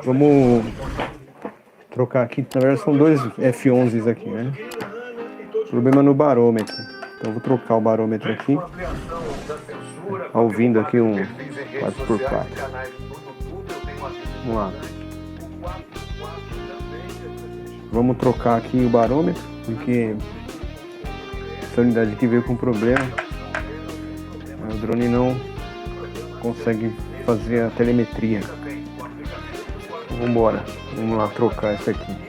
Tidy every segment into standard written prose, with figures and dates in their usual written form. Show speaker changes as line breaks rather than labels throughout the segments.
Vamos trocar aqui, na verdade são dois F11s aqui, né? Problema no barômetro. Então vou trocar o barômetro aqui. Tá ouvindo aqui um 4x4. Vamos lá. Vamos trocar aqui o barômetro, porque essa unidade aqui veio com problema. O drone não consegue fazer a telemetria. Vamos embora. Vamos lá trocar essa aqui.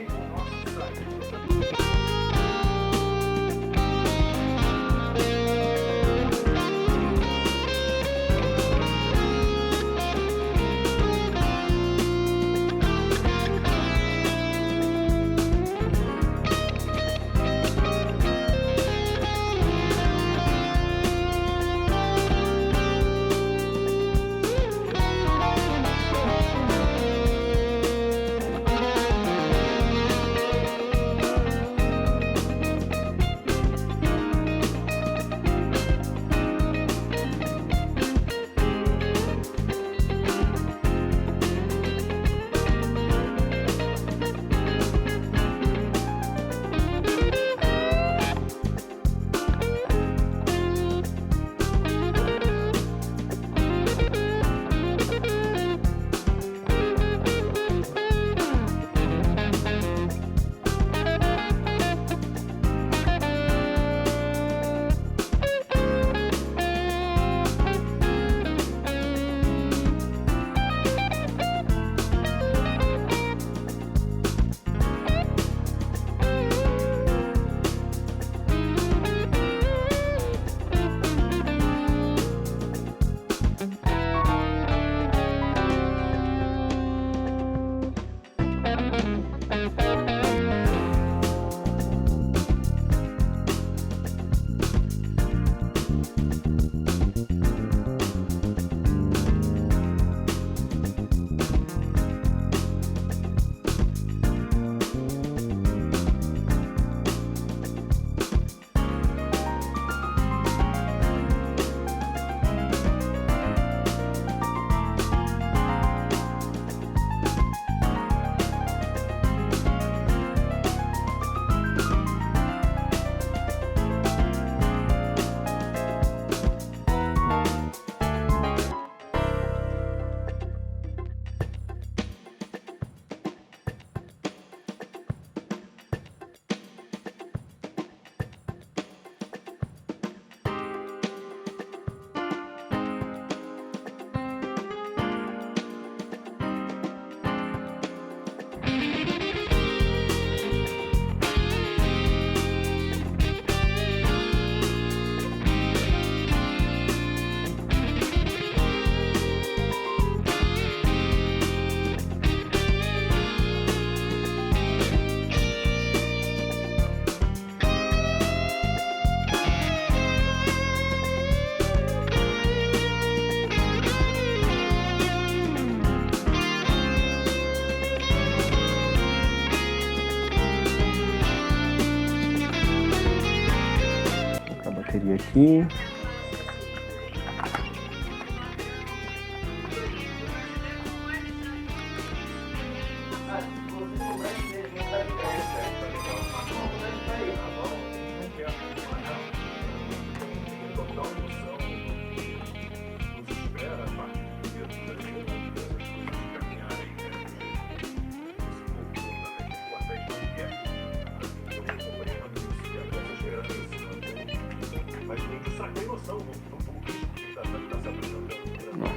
Bateria aqui.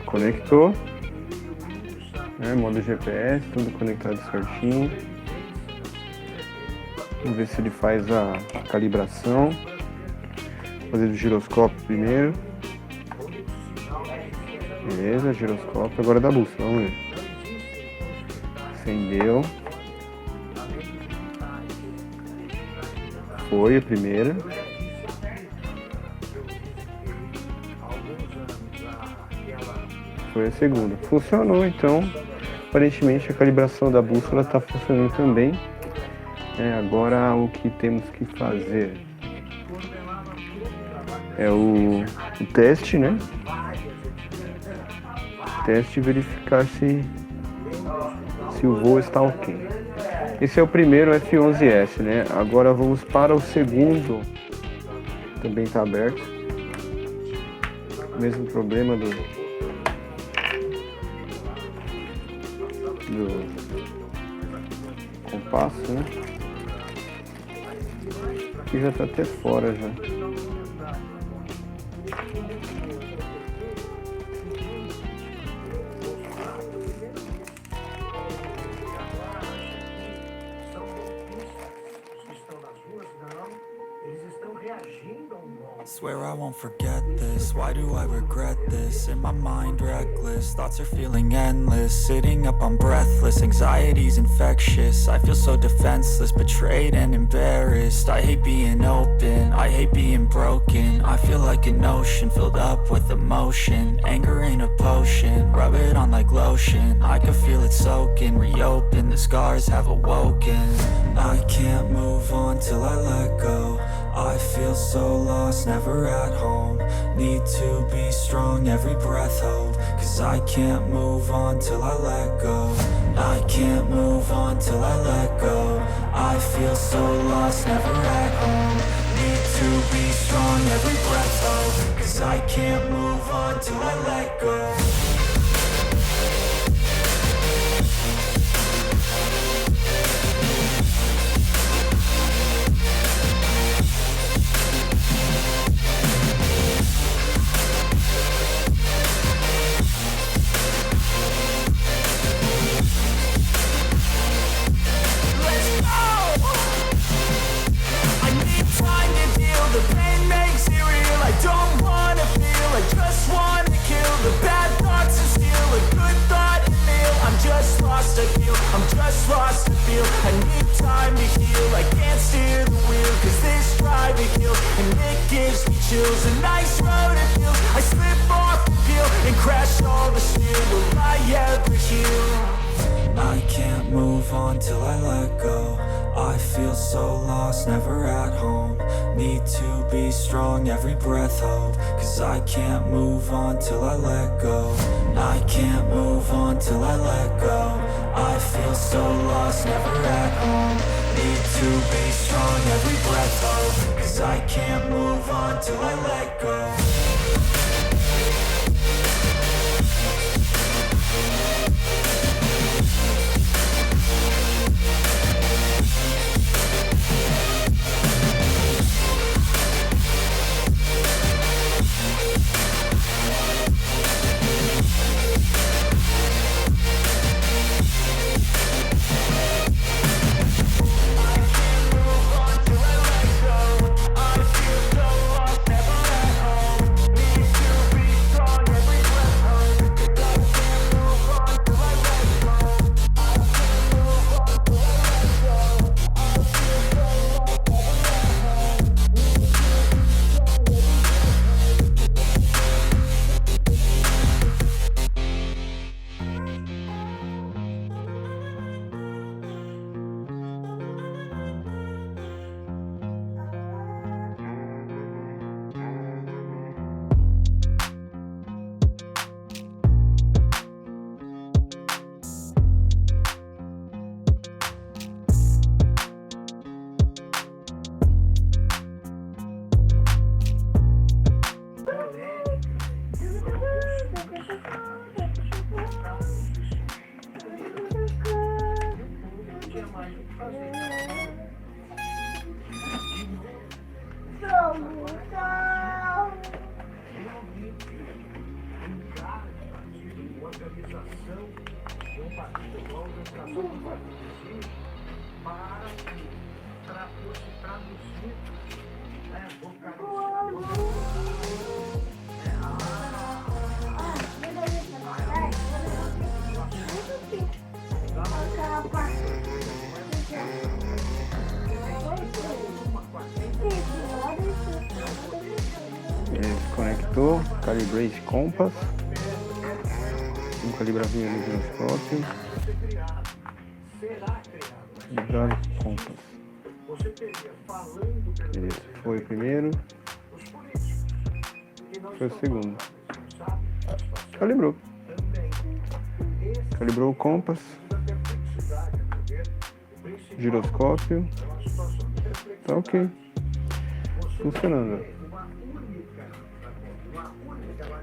Conectou, né, modo GPS, tudo conectado certinho. Vamos ver se ele faz a calibração. Vou fazer do giroscópio primeiro. Beleza, giroscópio. Agora da bússola, vamos ver. Acendeu. Foi a primeira. Foi a segunda. Funcionou, então aparentemente a calibração da bússola está funcionando também. Agora o que temos que fazer é o teste, né? Teste e verificar se se o voo está ok. Esse é o primeiro F11S, né? Agora vamos para o segundo. Também está aberto. Mesmo problema do compasso, né? Aqui já está até fora já.
Swear I won't forget this, why do I regret this? In my mind reckless, thoughts are feeling endless. Sitting up I'm breathless, anxiety's infectious. I feel so defenseless, betrayed and embarrassed. I hate being open, I hate being broken. I feel like an ocean filled up with emotion. Anger ain't a potion, rub it on like lotion. I can feel it soaking, reopen, the scars have awoken. I can't move on till I let go. I feel so lost, never at home. Need to be strong, every breath hold. Cause I can't move on till I let go. I can't move on till I let go. I feel so lost, never at home. Need to be strong, every breath hold. Cause I can't move on till I let go. The pain makes it real. I don't wanna feel, I just wanna kill the bad thoughts and steal a good thought and feel. I'm just lost, I feel, I'm just lost to feel. I need time to heal, I can't steer the wheel. Cause this drive it kills, and it gives me chills. A nice road it feels, I slip off the peel and crash all the steel. Will I ever heal? I can't move on till I let go. I feel so lost, never at home. Need to be strong, every breath hold. Cause I can't move on till I let go. I can't move on till I let go. I feel so lost, never at home. Need to be strong, every breath hold. Cause I can't move on till I let go.
Desconectou, calibrei esse compass. Um calibradinho ali de próprio. Calibrar o compass. Beleza, foi o primeiro. Foi o segundo. Calibrou. Calibrou o compass. giroscópio. Tá ok. Funcionando.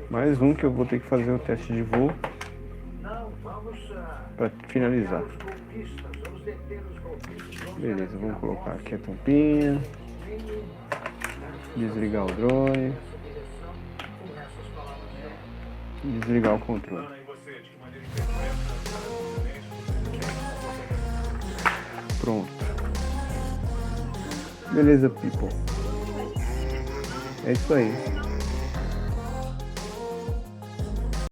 Mais um que eu vou ter que fazer o teste de voo para finalizar. Beleza, vamos colocar aqui a tampinha. Desligar o drone. Desligar o controle. Pronto. Beleza, people. É isso aí.